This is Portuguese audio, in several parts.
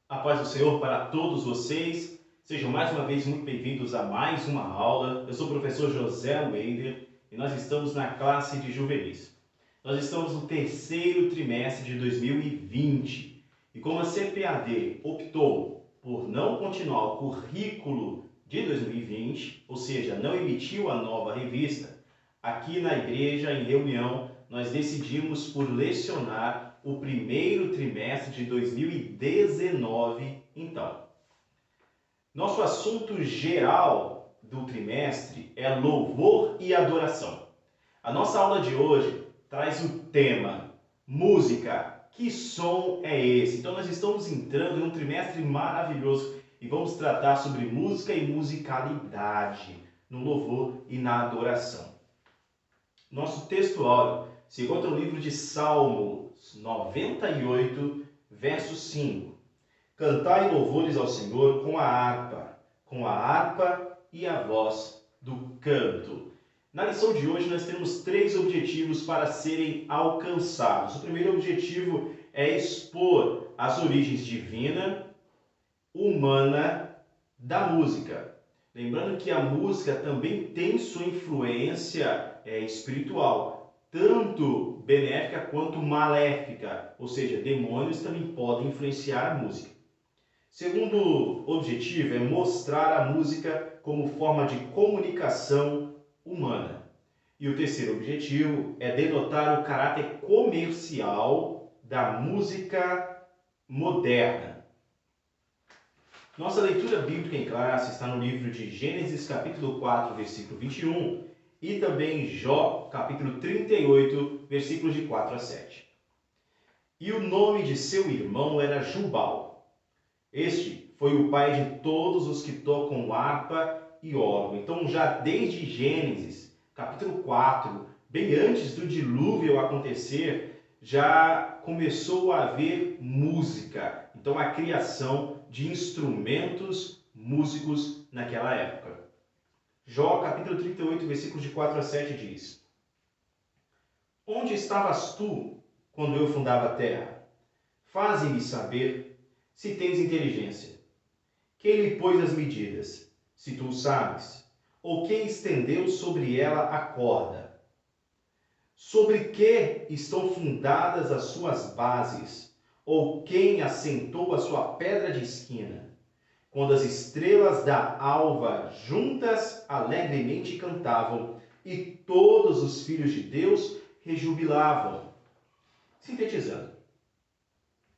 A paz do Senhor para todos vocês. Sejam mais uma vez muito bem-vindos a mais uma aula. Eu sou o professor José Weider e nós estamos na classe de juvenis. Nós estamos no terceiro trimestre de 2020 e como a CPAD optou por não continuar o currículo de 2020, ou seja, não emitiu a nova revista, aqui na igreja, em reunião, nós decidimos por lecionar o primeiro trimestre de 2019, então. Nosso assunto geral do trimestre é louvor e adoração. A nossa aula de hoje traz o tema música. Que som é esse? Então nós estamos entrando em um trimestre maravilhoso e vamos tratar sobre música e musicalidade no louvor e na adoração. Nosso texto áureo se encontra no livro de Salmos 98, verso 5. Cantai louvores ao Senhor com a harpa e a voz do canto. Na lição de hoje nós temos 3 objetivos para serem alcançados. O primeiro objetivo é expor as origens divina, humana da música. Lembrando que a música também tem sua influência espiritual, tanto benéfica quanto maléfica, ou seja, demônios também podem influenciar a música. Segundo objetivo é mostrar a música como forma de comunicação humana. E o terceiro objetivo é denotar o caráter comercial da música moderna. Nossa leitura bíblica em classe está no livro de Gênesis, capítulo 4, versículo 21, e também Jó, capítulo 38, versículos de 4 a 7. E o nome de seu irmão era Jubal. Este foi o pai de todos os que tocam harpa e órgão. Então, já desde Gênesis, capítulo 4, bem antes do dilúvio acontecer, já começou a haver música. Então, a criação de instrumentos músicos naquela época. Jó, capítulo 38, versículos de 4 a 7 diz: Onde estavas tu quando eu fundava a terra? Faze-me saber se tens inteligência. Quem lhe pôs as medidas, se tu sabes? Ou quem estendeu sobre ela a corda? Sobre que estão fundadas as suas bases? Ou quem assentou a sua pedra de esquina? Quando as estrelas da alva juntas alegremente cantavam e todos os filhos de Deus rejubilavam. Sintetizando,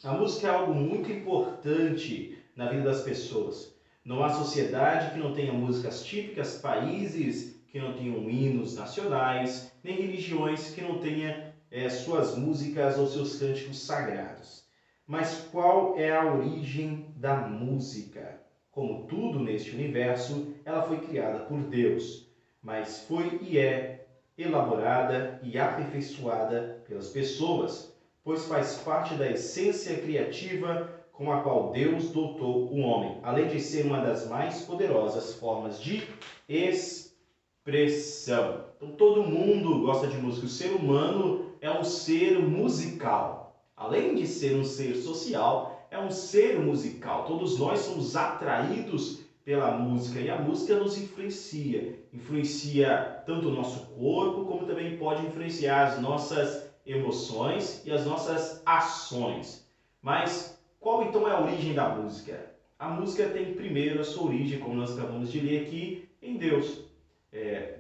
a música é algo muito importante na vida das pessoas. Não há sociedade que não tenha músicas típicas, países que não tenham hinos nacionais, nem religiões que não tenham suas músicas ou seus cânticos sagrados. Mas qual é a origem da música? Como tudo neste universo, ela foi criada por Deus, mas foi e é elaborada e aperfeiçoada pelas pessoas, pois faz parte da essência criativa com a qual Deus dotou o homem, além de ser uma das mais poderosas formas de expressão. Então todo mundo gosta de música, o ser humano é um ser musical. Além de ser um ser social, é um ser musical. Todos nós somos atraídos pela música e a música nos influencia. Influencia tanto o nosso corpo, como também pode influenciar as nossas emoções e as nossas ações. Mas qual então é a origem da música? A música tem primeiro a sua origem, como nós acabamos de ler aqui, em Deus.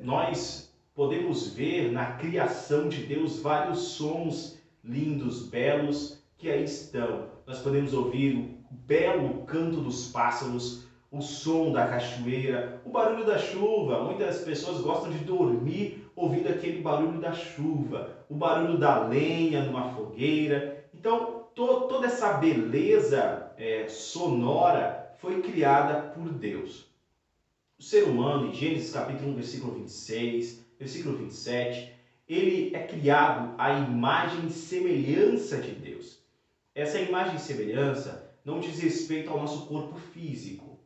Nós podemos ver na criação de Deus vários sons lindos, belos, que aí estão. Nós podemos ouvir o belo canto dos pássaros, o som da cachoeira, o barulho da chuva. Muitas pessoas gostam de dormir ouvindo aquele barulho da chuva, o barulho da lenha numa fogueira. Então, toda essa beleza sonora foi criada por Deus. O ser humano, em Gênesis capítulo 1, versículo 26, versículo 27, ele é criado à imagem e semelhança de Deus. Essa imagem e semelhança não diz respeito ao nosso corpo físico,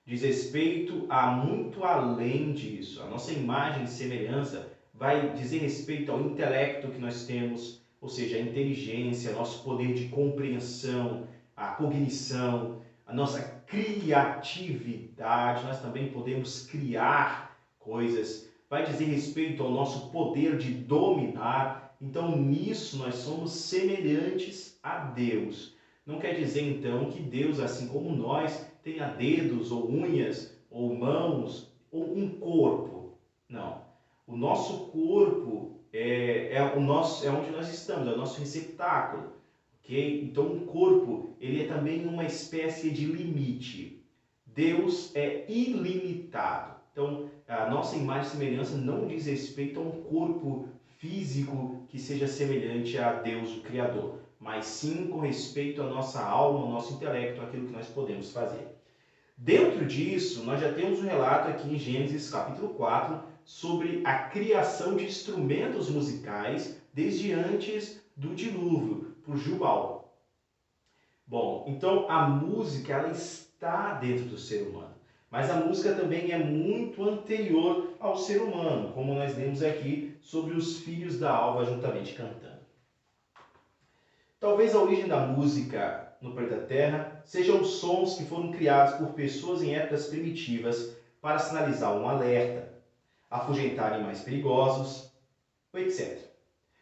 diz respeito a muito além disso. A nossa imagem e semelhança vai dizer respeito ao intelecto que nós temos, ou seja, a inteligência, nosso poder de compreensão, a cognição. a nossa criatividade, nós também podemos criar coisas, vai dizer respeito ao nosso poder de dominar. Então, nisso nós somos semelhantes a Deus. Não quer dizer, então, que Deus, assim como nós, tenha dedos ou unhas ou mãos ou um corpo. Não. O nosso corpo é onde nós estamos, é o nosso receptáculo. Okay? Então, um corpo ele é também uma espécie de limite. Deus é ilimitado. Então, a nossa imagem e semelhança não diz respeito a um corpo físico que seja semelhante a Deus, o Criador, mas sim com respeito à nossa alma, ao nosso intelecto, aquilo que nós podemos fazer. Dentro disso, nós já temos um relato aqui em Gênesis capítulo 4 sobre a criação de instrumentos musicais desde antes do dilúvio, por Jubal. Bom, então a música ela está dentro do ser humano, mas a música também é muito anterior ao ser humano, como nós lemos aqui sobre os filhos da alva juntamente cantando. Talvez a origem da música no planeta Terra sejam os sons que foram criados por pessoas em épocas primitivas para sinalizar um alerta, afugentar animais perigosos, etc.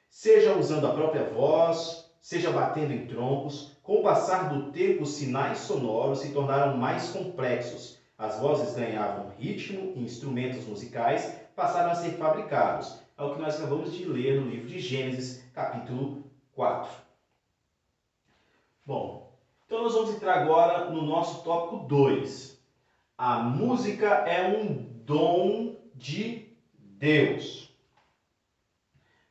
Seja usando a própria voz, seja batendo em troncos, com o passar do tempo os sinais sonoros se tornaram mais complexos. As vozes ganhavam ritmo e instrumentos musicais passaram a ser fabricados. É o que nós acabamos de ler no livro de Gênesis, capítulo 4. Bom, então nós vamos entrar agora no nosso tópico 2. A música é um dom de Deus.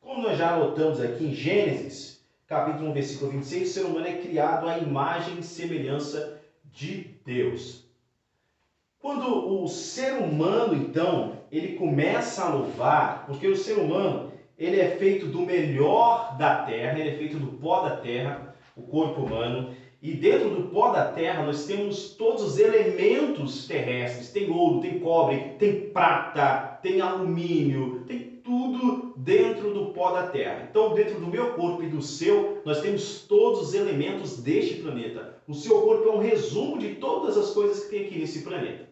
Como nós já anotamos aqui em Gênesis, capítulo 1, versículo 26, o ser humano é criado à imagem e semelhança de Deus. Quando o ser humano, então, ele começa a louvar, porque o ser humano, ele é feito do melhor da terra, ele é feito do pó da terra, o corpo humano, e dentro do pó da terra nós temos todos os elementos terrestres, tem ouro, tem cobre, tem prata, tem alumínio, tem tudo dentro do pó da terra. Então, dentro do meu corpo e do seu, nós temos todos os elementos deste planeta. O seu corpo é um resumo de todas as coisas que tem aqui nesse planeta.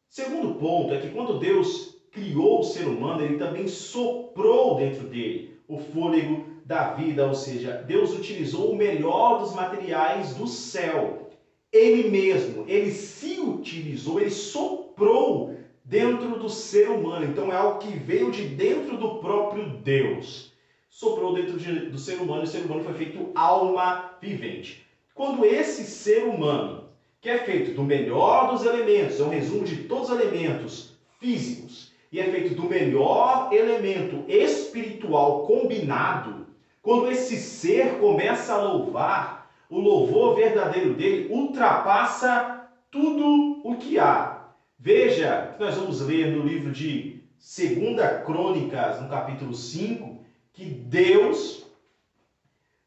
Segundo ponto é que quando Deus criou o ser humano, ele também soprou dentro dele o fôlego da vida, ou seja, Deus utilizou o melhor dos materiais do céu. Ele mesmo, ele se utilizou, ele soprou dentro do ser humano. Então é algo que veio de dentro do próprio Deus. Soprou dentro do ser humano e o ser humano foi feito alma vivente. Quando esse ser humano, que é feito do melhor dos elementos, é um resumo de todos os elementos físicos, e é feito do melhor elemento espiritual combinado, quando esse ser começa a louvar, o louvor verdadeiro dele ultrapassa tudo o que há. Veja que nós vamos ler no livro de 2 Crônicas, no capítulo 5, que Deus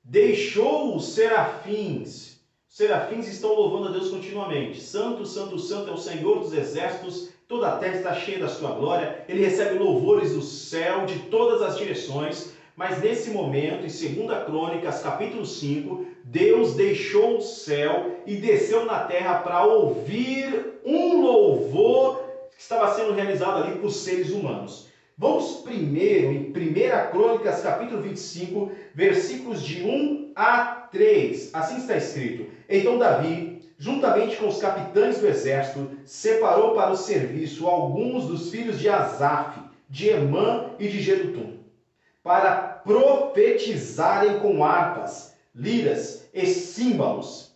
deixou os serafins. Os serafins estão louvando a Deus continuamente. Santo, santo, santo é o Senhor dos exércitos, toda a terra está cheia da sua glória. Ele recebe louvores do céu, de todas as direções. Mas nesse momento, em 2 Crônicas, capítulo 5, Deus deixou o céu e desceu na terra para ouvir um louvor que estava sendo realizado ali por seres humanos. Vamos primeiro em 1 Crônicas, capítulo 25, versículos de 1 a 3. Assim está escrito: Então Davi, juntamente com os capitães do exército, separou para o serviço alguns dos filhos de Asaf, de Emã e de Jedutum, para profetizarem com harpas, liras e símbolos.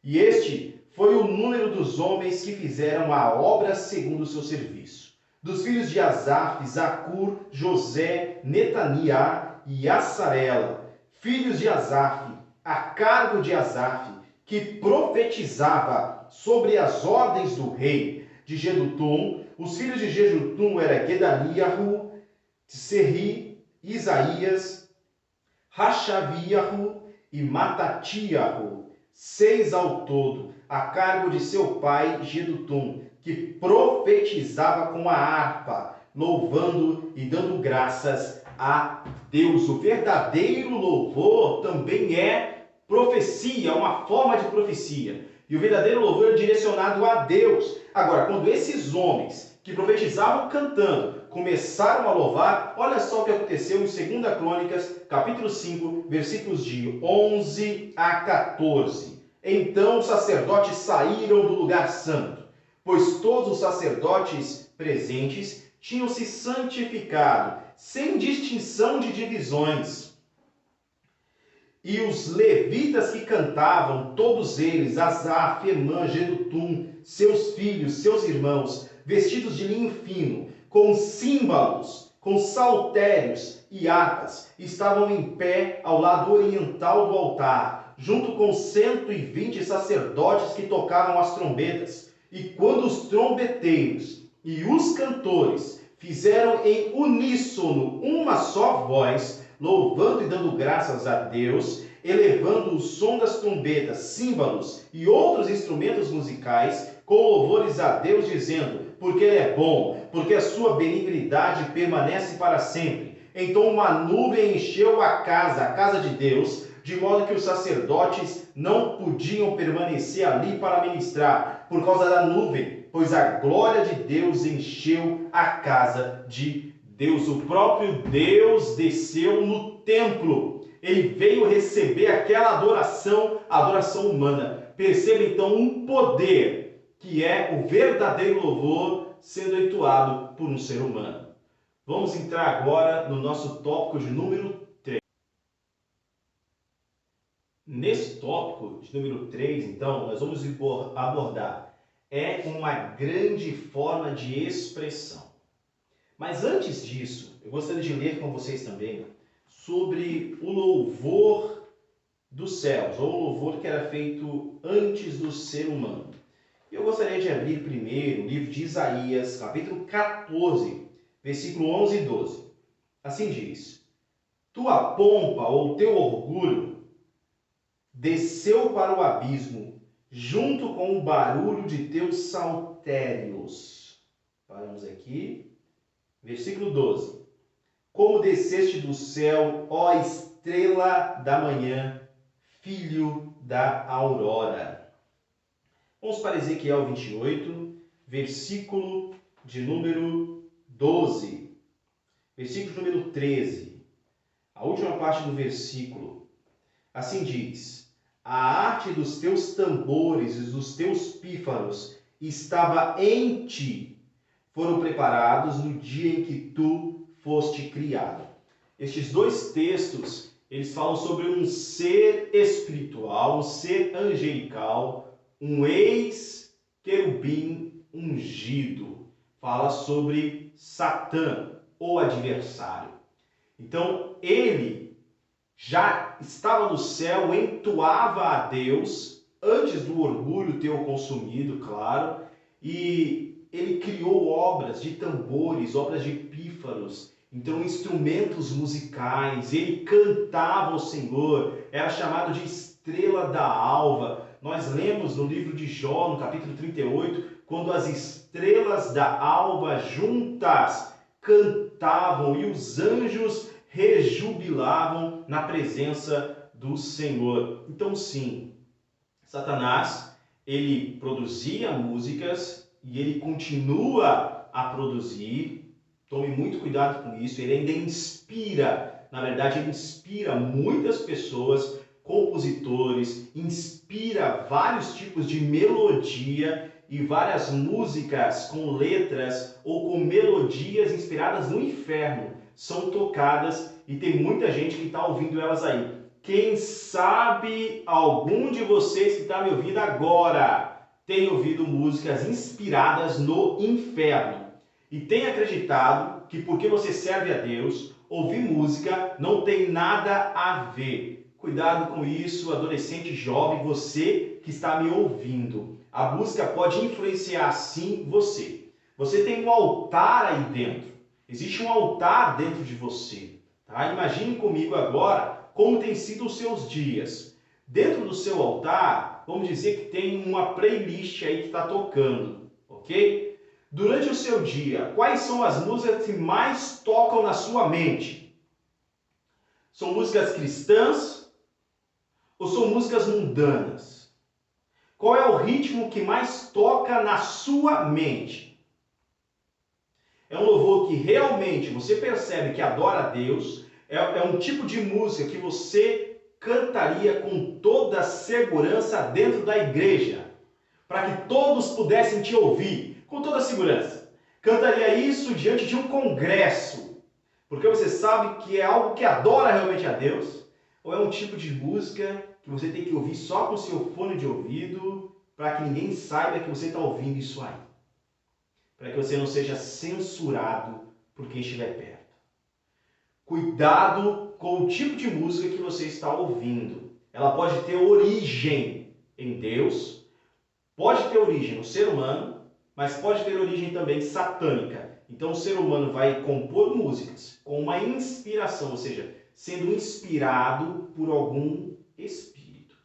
E este foi o número dos homens que fizeram a obra segundo o seu serviço. Dos filhos de Asaf, Zacur, José, Netania e Assarela, filhos de Asaf, a cargo de Asaf, que profetizava sobre as ordens do rei. De Jedutum, os filhos de Jedutum eram Gedaliahu, Serri, Isaías, Rachaviahu e Matatiahu, 6 ao todo, a cargo de seu pai Jedutum, que profetizava com a harpa, louvando e dando graças a Deus. O verdadeiro louvor também é profecia, uma forma de profecia. E o verdadeiro louvor é direcionado a Deus. Agora, quando esses homens que profetizavam cantando começaram a louvar, olha só o que aconteceu em 2 Crônicas, capítulo 5, versículos de 11 a 14. Então os sacerdotes saíram do lugar santo, pois todos os sacerdotes presentes tinham se santificado, sem distinção de divisões. E os levitas que cantavam, todos eles, Asaf, Emã, Jedutum, seus filhos, seus irmãos, vestidos de linho fino, com símbolos, com saltérios e harpas, estavam em pé ao lado oriental do altar, junto com 120 sacerdotes que tocavam as trombetas. E quando os trombeteiros e os cantores fizeram em uníssono uma só voz, louvando e dando graças a Deus, elevando o som das trombetas, símbolos e outros instrumentos musicais, com louvores a Deus, dizendo: porque Ele é bom, porque a sua benignidade permanece para sempre. Então uma nuvem encheu a casa de Deus, de modo que os sacerdotes não podiam permanecer ali para ministrar, por causa da nuvem, pois a glória de Deus encheu a casa de Deus. O próprio Deus desceu no templo. Ele veio receber aquela adoração humana. Perceba então um poder que é o verdadeiro louvor sendo entoado por um ser humano. Vamos entrar agora no nosso tópico de número 3. Nesse tópico de número 3, então, nós vamos abordar uma grande forma de expressão. Mas antes disso, eu gostaria de ler com vocês também sobre o louvor dos céus, ou o louvor que era feito antes do ser humano. Eu gostaria de abrir primeiro o livro de Isaías, capítulo 14, versículo 11 e 12. Assim diz: tua pompa ou teu orgulho desceu para o abismo, junto com o barulho de teus saltérios. Paramos aqui. Versículo 12. Como desceste do céu, ó estrela da manhã, filho da aurora. Vamos para Ezequiel 28, versículo de número 12. Versículo de número 13. A última parte do versículo. Assim diz: a arte dos teus tambores e dos teus pífaros estava em ti, foram preparados no dia em que tu foste criado. Estes dois textos, eles falam sobre um ser espiritual, um ser angelical, um ex-querubim ungido. Fala sobre Satã, o adversário. Então, ele já estava no céu, entoava a Deus, antes do orgulho ter o consumido, claro, e ele criou obras de tambores, obras de pífaros, então instrumentos musicais, ele cantava ao Senhor, era chamado de estrela da alva. Nós lemos no livro de Jó, no capítulo 38, quando as estrelas da alva juntas cantavam e os anjos rejubilavam na presença do Senhor. Então sim, Satanás, ele produzia músicas e ele continua a produzir. Tome muito cuidado com isso. Ele ainda inspira, na verdade, ele inspira muitas pessoas, compositores, inspira vários tipos de melodia e várias músicas com letras ou com melodias inspiradas no inferno são tocadas e tem muita gente que está ouvindo elas aí. Quem sabe algum de vocês que está me ouvindo agora tem ouvido músicas inspiradas no inferno e tem acreditado que porque você serve a Deus, ouvir música não tem nada a ver. Cuidado com isso, adolescente jovem, você que está me ouvindo. A música pode influenciar sim você. Você tem um altar aí dentro. Existe um altar dentro de você. Tá? Imagine comigo agora como tem sido os seus dias. Dentro do seu altar, vamos dizer que tem uma playlist aí que está tocando, ok? Durante o seu dia, quais são as músicas que mais tocam na sua mente? São músicas cristãs ou são músicas mundanas? Qual é o ritmo que mais toca na sua mente? É um louvor que realmente você percebe que adora a Deus, é um tipo de música que você cantaria com toda a segurança dentro da igreja, para que todos pudessem te ouvir com toda a segurança. Cantaria isso diante de um congresso, porque você sabe que é algo que adora realmente a Deus, ou é um tipo de música que você tem que ouvir só com o seu fone de ouvido, para que ninguém saiba que você está ouvindo isso aí, para que você não seja censurado por quem estiver perto. Cuidado com o tipo de música que você está ouvindo. Ela pode ter origem em Deus, pode ter origem no ser humano, mas pode ter origem também satânica. Então o ser humano vai compor músicas com uma inspiração, ou seja, sendo inspirado por algum espírito.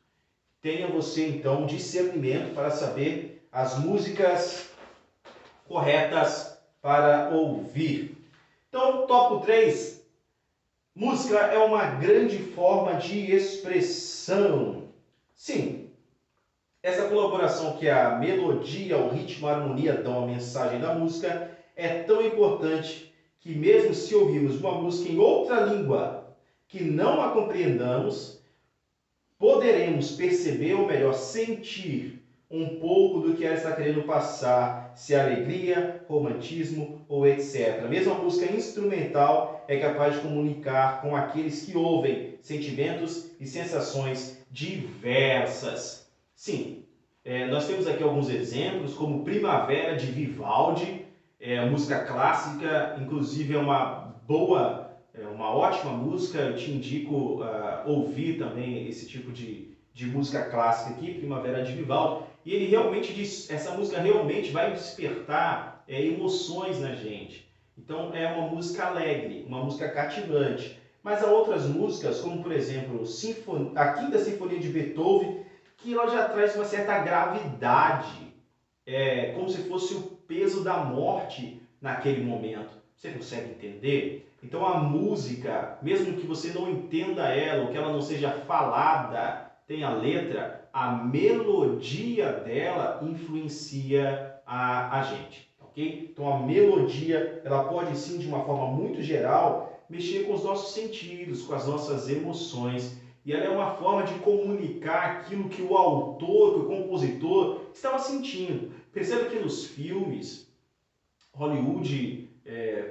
Tenha você então discernimento para saber as músicas corretas para ouvir. Então, tópico 3. Música é uma grande forma de expressão. Sim, essa colaboração que a melodia, o ritmo, a harmonia dão à mensagem da música é tão importante que mesmo se ouvirmos uma música em outra língua que não a compreendamos, poderemos perceber, ou melhor, sentir um pouco do que ela está querendo passar, se é alegria, romantismo ou etc. Mesmo a música instrumental é capaz de comunicar com aqueles que ouvem sentimentos e sensações diversas. Sim, nós temos aqui alguns exemplos, como Primavera de Vivaldi, música clássica, inclusive é uma ótima música. Eu te indico ouvir também esse tipo de música clássica aqui, Primavera de Vivaldi. E ele realmente diz, essa música realmente vai despertar emoções na gente. Então é uma música alegre, uma música cativante. Mas há outras músicas, como por exemplo a Quinta Sinfonia de Beethoven, que ela já traz uma certa gravidade, como se fosse o peso da morte naquele momento. Você consegue entender? Então a música, mesmo que você não entenda ela, ou que ela não seja falada, tem a letra, a melodia dela influencia a gente, ok? Então a melodia, ela pode sim, de uma forma muito geral, mexer com os nossos sentidos, com as nossas emoções, e ela é uma forma de comunicar aquilo que o autor, que o compositor estava sentindo. Perceba que nos filmes, Hollywood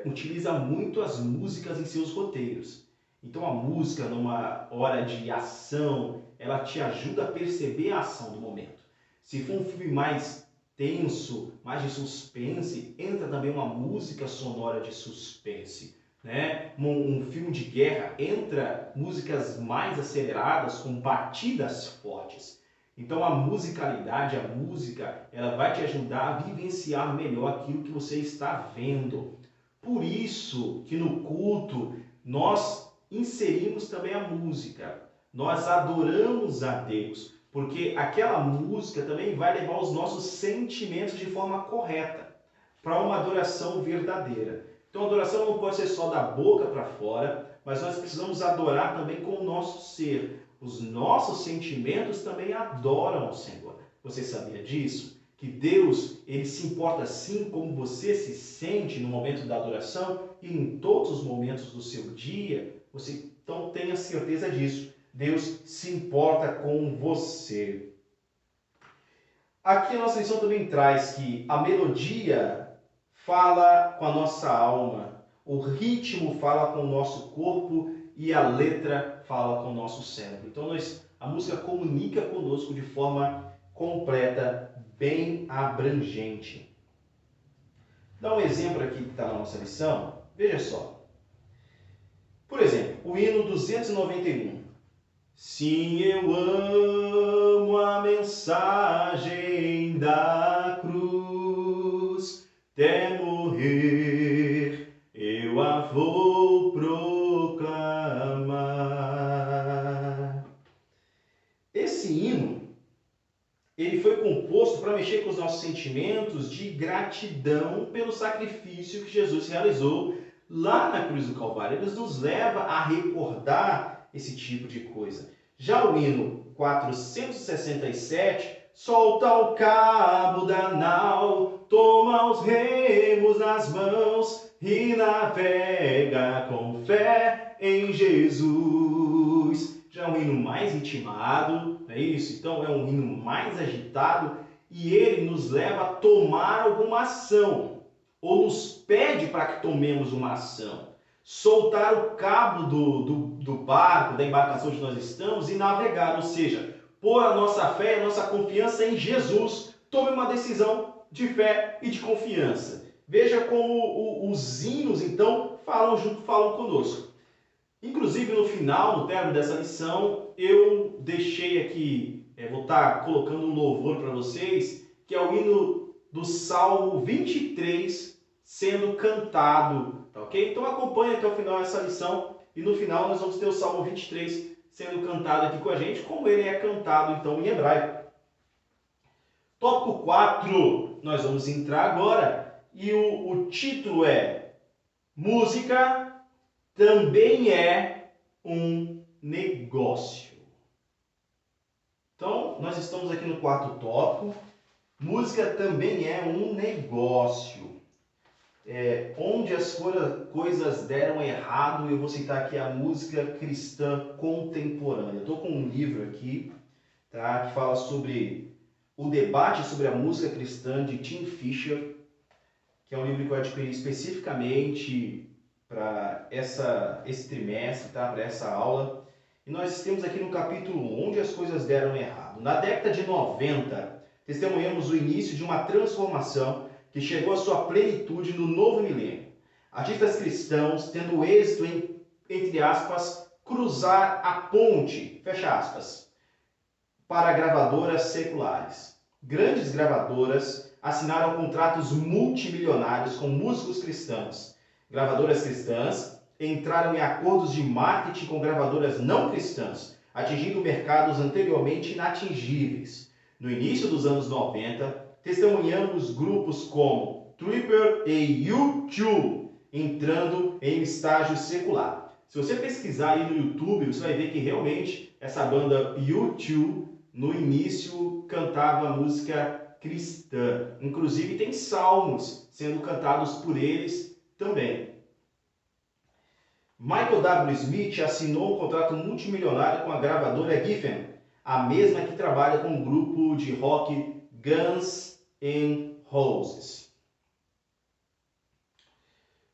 utiliza muito as músicas em seus roteiros. Então a música, numa hora de ação, ela te ajuda a perceber a ação do momento. Se for um filme mais tenso, mais de suspense, entra também uma música sonora de suspense. Né? Um filme de guerra, entra músicas mais aceleradas, com batidas fortes. Então a musicalidade, a música, ela vai te ajudar a vivenciar melhor aquilo que você está vendo. Por isso que no culto nós inserimos também a música. Nós adoramos a Deus, porque aquela música também vai levar os nossos sentimentos de forma correta para uma adoração verdadeira. Então a adoração não pode ser só da boca para fora, mas nós precisamos adorar também com o nosso ser. Os nossos sentimentos também adoram ao Senhor. Você sabia disso? Que Deus, ele se importa sim como você se sente no momento da adoração e em todos os momentos do seu dia. Você então tenha certeza disso. Deus se importa com você. Aqui a nossa lição também traz que a melodia fala com a nossa alma, o ritmo fala com o nosso corpo e a letra fala com o nosso cérebro. Então a música comunica conosco de forma completa, bem abrangente. Dá um exemplo aqui que está na nossa lição. Veja só. Por exemplo, o hino 291. Sim, eu amo a mensagem da cruz, até morrer eu a vou proclamar. Esse hino, ele foi composto para mexer com os nossos sentimentos de gratidão pelo sacrifício que Jesus realizou lá na cruz do Calvário. Ele nos leva a recordar esse tipo de coisa. Já o hino 467 solta o cabo da nau, toma os remos nas mãos e navega com fé em Jesus. Já é um hino mais intimado, não é isso? Então é um hino mais agitado e ele nos leva a tomar alguma ação, ou nos pede para que tomemos uma ação. Soltar o cabo do barco, da embarcação onde nós estamos e navegar, ou seja, pôr a nossa fé, a nossa confiança em Jesus. Tome uma decisão de fé e de confiança. Veja como os hinos, então, falam conosco. Inclusive, no final, no término dessa lição, eu deixei aqui, vou estar colocando um louvor para vocês, que é o hino do Salmo 23, sendo cantado, tá ok? Então acompanhe até o final essa lição e no final nós vamos ter o Salmo 23 sendo cantado aqui com a gente, como ele é cantado então em hebraico. Tópico 4, nós vamos entrar agora e o título é Música também é um negócio. Então, nós estamos aqui no quarto tópico. Música também é um negócio. Onde as coisas deram errado, eu vou citar aqui a música cristã contemporânea. Estou com um livro aqui, tá, que fala sobre o debate sobre a música cristã de Tim Fischer, que é um livro que eu adquiri especificamente para esse trimestre, tá, para essa aula. E nós temos aqui no capítulo 1, onde as coisas deram errado. Na década de 90, testemunhamos o início de uma transformação que chegou à sua plenitude no novo milênio. Artistas cristãos tendo êxito em, entre aspas, cruzar a ponte, fecha aspas, para gravadoras seculares. Grandes gravadoras assinaram contratos multimilionários com músicos cristãos. Gravadoras cristãs entraram em acordos de marketing com gravadoras não cristãs, atingindo mercados anteriormente inatingíveis. No início dos anos 90, testemunhamos grupos como Tripper e U2 entrando em estágio secular. Se você pesquisar aí no YouTube, você vai ver que realmente essa banda U2 no início cantava música cristã. Inclusive tem salmos sendo cantados por eles também. Michael W. Smith assinou um contrato multimilionário com a gravadora Geffen, a mesma que trabalha com o grupo de rock Guns N' Roses.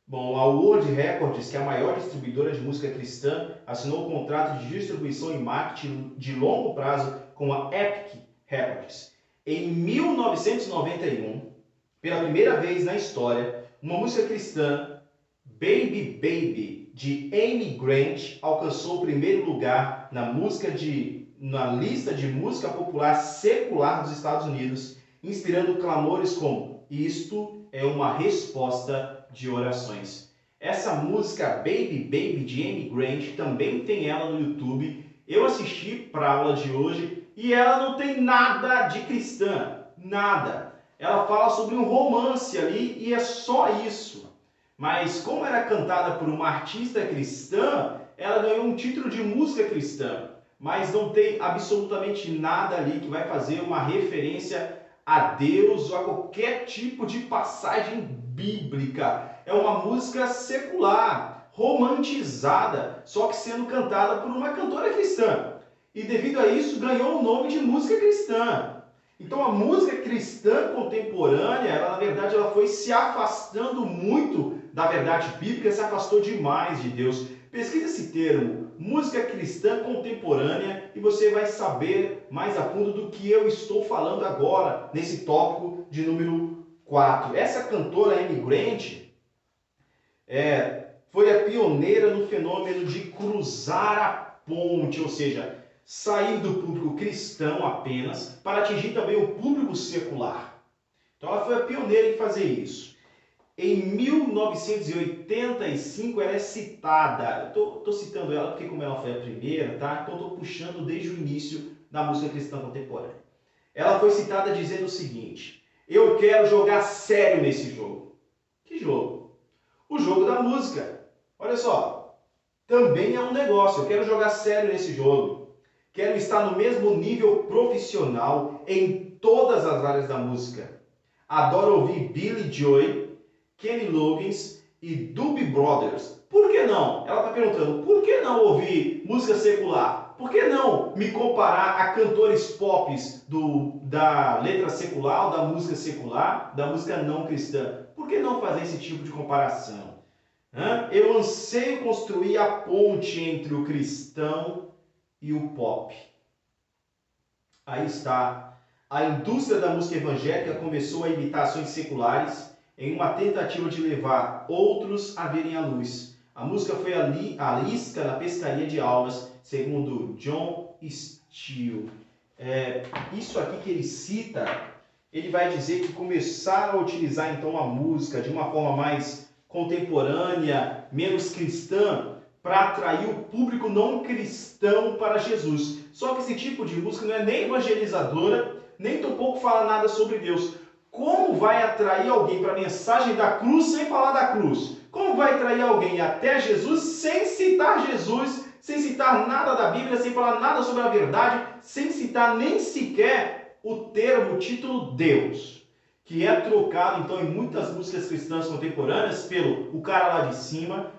Bom, a World Records, que é a maior distribuidora de música cristã, assinou um contrato de distribuição e marketing de longo prazo com a Epic Records. Em 1991, pela primeira vez na história, uma música cristã, Baby Baby, de Amy Grant, alcançou o primeiro lugar na lista de música popular secular dos Estados Unidos, inspirando clamores como "Isto é uma resposta de orações". Essa música Baby Baby de Amy Grant também tem ela no YouTube. Eu assisti para a aula de hoje e ela não tem nada de cristã, nada. Ela fala sobre um romance ali e é só isso. Mas como era cantada por uma artista cristã, ela ganhou um título de música cristã. Mas não tem absolutamente nada ali que vai fazer uma referência a Deus ou a qualquer tipo de passagem bíblica. É uma música secular, romantizada, só que sendo cantada por uma cantora cristã. E devido a isso ganhou o nome de música cristã. Então a música cristã contemporânea, ela, na verdade, ela foi se afastando muito da verdade bíblica, se afastou demais de Deus. Pesquise esse termo, música cristã contemporânea, e você vai saber mais a fundo do que eu estou falando agora, nesse tópico de número 4. Essa cantora Amy Grant foi a pioneira no fenômeno de cruzar a ponte, ou seja, sair do público cristão apenas para atingir também o público secular. Então ela foi a pioneira em fazer isso. Em 1985 ela é citada, eu estou citando ela porque como ela foi a primeira, tá? Então estou puxando desde o início da música cristã contemporânea. Ela foi citada dizendo o seguinte: eu quero jogar sério nesse jogo. Que jogo? O jogo da música. Olha só, também é um negócio, eu quero jogar sério nesse jogo. Quero estar no mesmo nível profissional em todas as áreas da música. Adoro ouvir Billy Joel, Kenny Loggins e Doobie Brothers. Por que não? Ela está perguntando, por que não ouvir música secular? Por que não me comparar a cantores pop da letra secular, ou da música secular, da música não cristã? Por que não fazer esse tipo de comparação? Eu anseio construir a ponte entre o cristão e o pop. Aí está. A indústria da música evangélica começou a imitar ações seculares em uma tentativa de levar outros a verem a luz. A música foi a isca na pescaria de almas, segundo John Steele. Isso aqui que ele cita, ele vai dizer que começaram a utilizar então a música de uma forma mais contemporânea, menos cristã, para atrair o público não cristão para Jesus. Só que esse tipo de música não é nem evangelizadora, nem tampouco fala nada sobre Deus. Como vai atrair alguém para a mensagem da cruz sem falar da cruz? Como vai atrair alguém até Jesus sem citar Jesus, sem citar nada da Bíblia, sem falar nada sobre a verdade, sem citar nem sequer o termo, o título Deus, que é trocado então em muitas músicas cristãs contemporâneas pelo o cara lá de cima,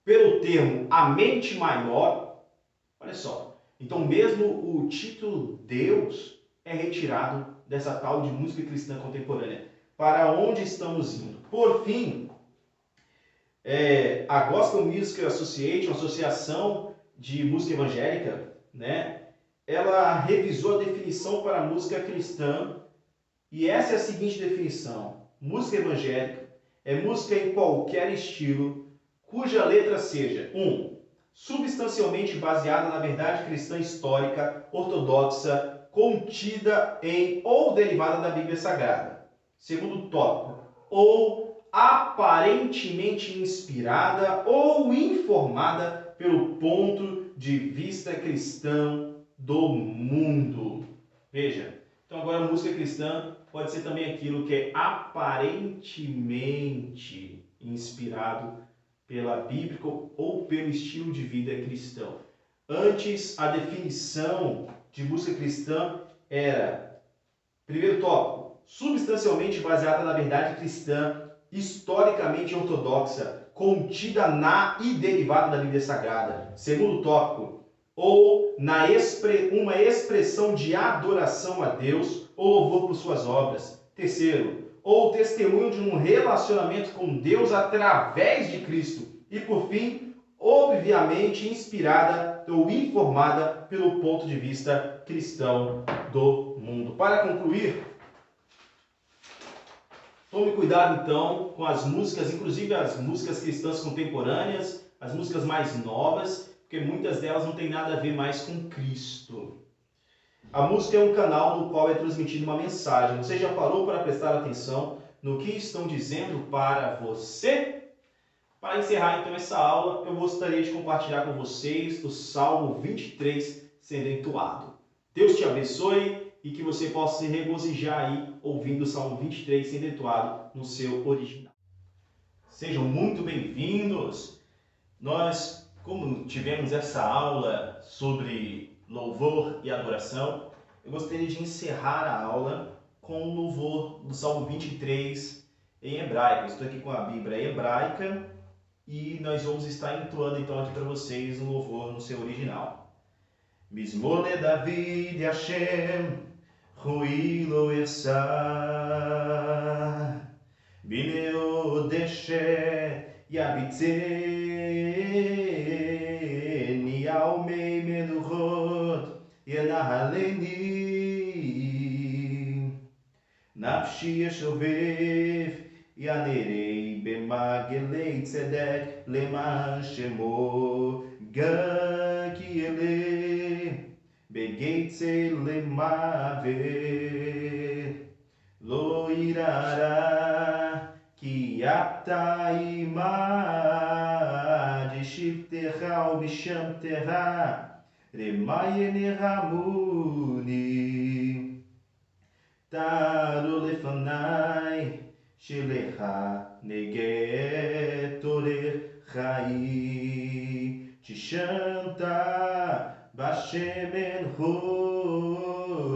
pelo termo a mente maior. Olha só, então mesmo o título Deus é retirado dessa tal de música cristã contemporânea. Para onde estamos indo? Por fim, a Gospel Music Association, associação de música evangélica, né, ela revisou a definição para a música cristã, e essa é a seguinte definição: música evangélica é música em qualquer estilo, cuja letra seja 1. Substancialmente baseada na verdade cristã histórica, ortodoxa, contida em ou derivada da Bíblia Sagrada. Segundo tópico, ou aparentemente inspirada ou informada pelo ponto de vista cristão do mundo. Veja, então agora a música cristã pode ser também aquilo que é aparentemente inspirado pela Bíblia ou pelo estilo de vida cristão. Antes, a definição de música cristã era, primeiro tópico, substancialmente baseada na verdade cristã, historicamente ortodoxa, contida na e derivada da Bíblia Sagrada. Segundo tópico, ou uma expressão de adoração a Deus ou louvor por suas obras. Terceiro, ou testemunho de um relacionamento com Deus através de Cristo. E por fim, obviamente inspirada ou informada pelo ponto de vista cristão do mundo. Para concluir, tome cuidado então com as músicas, inclusive as músicas cristãs contemporâneas, as músicas mais novas, porque muitas delas não têm nada a ver mais com Cristo. A música é um canal no qual é transmitida uma mensagem. Você já parou para prestar atenção no que estão dizendo para você? Para encerrar então essa aula, eu gostaria de compartilhar com vocês o Salmo 23 sendo entoado. Deus te abençoe e que você possa se regozijar aí ouvindo o Salmo 23 sendo entoado no seu original. Sejam muito bem-vindos. Nós, como tivemos essa aula sobre louvor e adoração, eu gostaria de encerrar a aula com o louvor do Salmo 23 em hebraico. Estou aqui com a Bíblia hebraica e nós vamos estar entoando então aqui para vocês um louvor no seu original. Mizmor le David Hashem, Rui lo Yasar, Bineo Deshe Yabitzeni, Aumei Menuchot, Yenahaleni, Nafshi Yeshovev, Yanerei Bemagelei Tzedek, Leman Shemo, Gakiele, Begeitze Lemaver, Lo Irara, Ki Ata Imad, Shivtecha Ubishamtecha, Remayene Ramuni, Taro Lefanai, Shelecha Negetorer Chai, Tishanta בשמן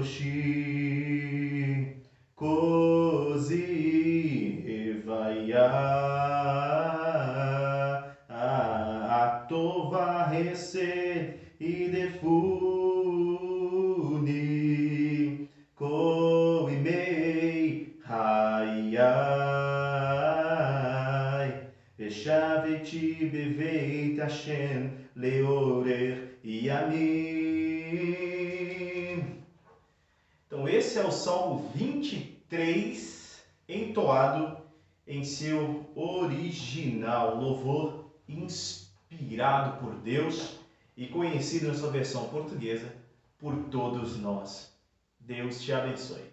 ראשי, כוזי הוויה, טובה הסד ידפוני, כה ימי חיי, ושבתי בבית השם לאורך yamim. Então esse é o Salmo 23, entoado em seu original, louvor inspirado por Deus e conhecido na sua versão portuguesa por todos nós. Deus te abençoe.